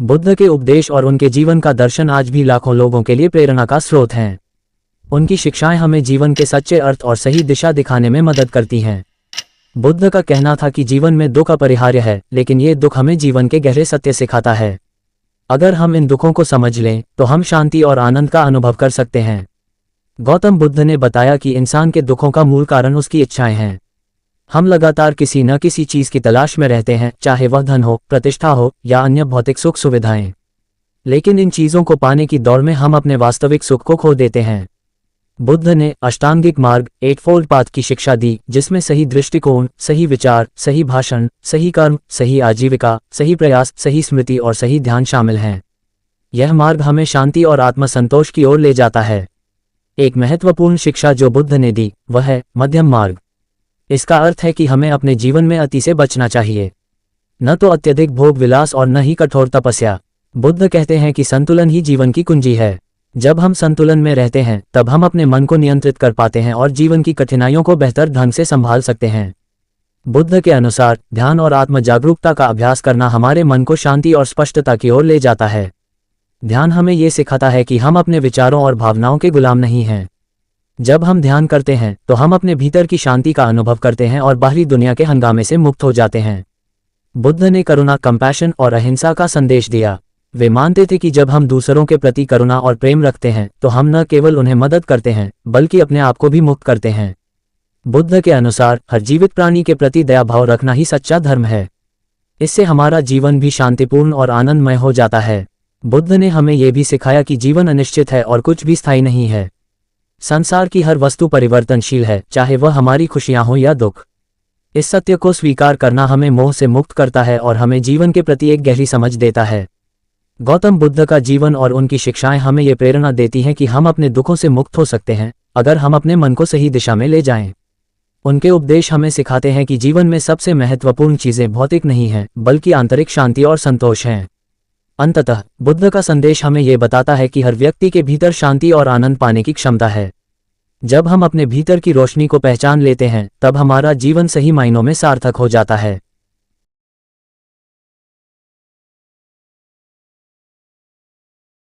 बुद्ध के उपदेश और उनके जीवन का दर्शन आज भी लाखों लोगों के लिए प्रेरणा का स्रोत हैं। उनकी शिक्षाएं हमें जीवन के सच्चे अर्थ और सही दिशा दिखाने में मदद करती हैं। बुद्ध का कहना था कि जीवन में दुख अपरिहार्य है, लेकिन ये दुख हमें जीवन के गहरे सत्य सिखाता है। अगर हम इन दुखों को समझ लें तो हम शांति और आनंद का अनुभव कर सकते हैं। गौतम बुद्ध ने बताया कि इंसान के दुखों का मूल कारण उसकी इच्छाएं हैं। हम लगातार किसी न किसी चीज की तलाश में रहते हैं, चाहे वह धन हो, प्रतिष्ठा हो या अन्य भौतिक सुख सुविधाएं। लेकिन इन चीजों को पाने की दौड़ में हम अपने वास्तविक सुख को खो देते हैं। बुद्ध ने अष्टांगिक मार्ग, एटफोल्ड पाथ की शिक्षा दी, जिसमें सही दृष्टिकोण, सही विचार, सही भाषण, सही कर्म, सही आजीविका, सही प्रयास, सही स्मृति और सही ध्यान शामिल हैं। यह मार्ग हमें शांति और आत्मसंतोष की ओर ले जाता है। एक महत्वपूर्ण शिक्षा जो बुद्ध ने दी वह है मध्यम मार्ग। इसका अर्थ है कि हमें अपने जीवन में अति से बचना चाहिए, न तो अत्यधिक भोग विलास और न ही कठोर तपस्या। बुद्ध कहते हैं कि संतुलन ही जीवन की कुंजी है। जब हम संतुलन में रहते हैं तब हम अपने मन को नियंत्रित कर पाते हैं और जीवन की कठिनाइयों को बेहतर ढंग से संभाल सकते हैं। बुद्ध के अनुसार ध्यान और आत्म जागरूकता का अभ्यास करना हमारे मन को शांति और स्पष्टता की ओर ले जाता है। ध्यान हमें ये सिखाता है कि हम अपने विचारों और भावनाओं के गुलाम नहीं हैं। जब हम ध्यान करते हैं तो हम अपने भीतर की शांति का अनुभव करते हैं और बाहरी दुनिया के हंगामे से मुक्त हो जाते हैं। बुद्ध ने करुणा, कंपैशन और अहिंसा का संदेश दिया। वे मानते थे कि जब हम दूसरों के प्रति करुणा और प्रेम रखते हैं तो हम न केवल उन्हें मदद करते हैं बल्कि अपने आप को भी मुक्त करते हैं। बुद्ध के अनुसार हर जीवित प्राणी के प्रति दया भाव रखना ही सच्चा धर्म है। इससे हमारा जीवन भी शांतिपूर्ण और आनंदमय हो जाता है। बुद्ध ने हमें यह भी सिखाया कि जीवन अनिश्चित है और कुछ भी स्थायी नहीं है। संसार की हर वस्तु परिवर्तनशील है, चाहे वह हमारी खुशियां हो या दुख। इस सत्य को स्वीकार करना हमें मोह से मुक्त करता है और हमें जीवन के प्रति एक गहरी समझ देता है। गौतम बुद्ध का जीवन और उनकी शिक्षाएं हमें ये प्रेरणा देती हैं कि हम अपने दुखों से मुक्त हो सकते हैं अगर हम अपने मन को सही दिशा में ले जाएं। उनके उपदेश हमें सिखाते हैं कि जीवन में सबसे महत्वपूर्ण चीजें भौतिक नहीं हैं बल्कि आंतरिक शांति और संतोष हैं। अंततः बुद्ध का संदेश हमें यह बताता है कि हर व्यक्ति के भीतर शांति और आनंद पाने की क्षमता है। जब हम अपने भीतर की रोशनी को पहचान लेते हैं तब हमारा जीवन सही मायनों में सार्थक हो जाता है।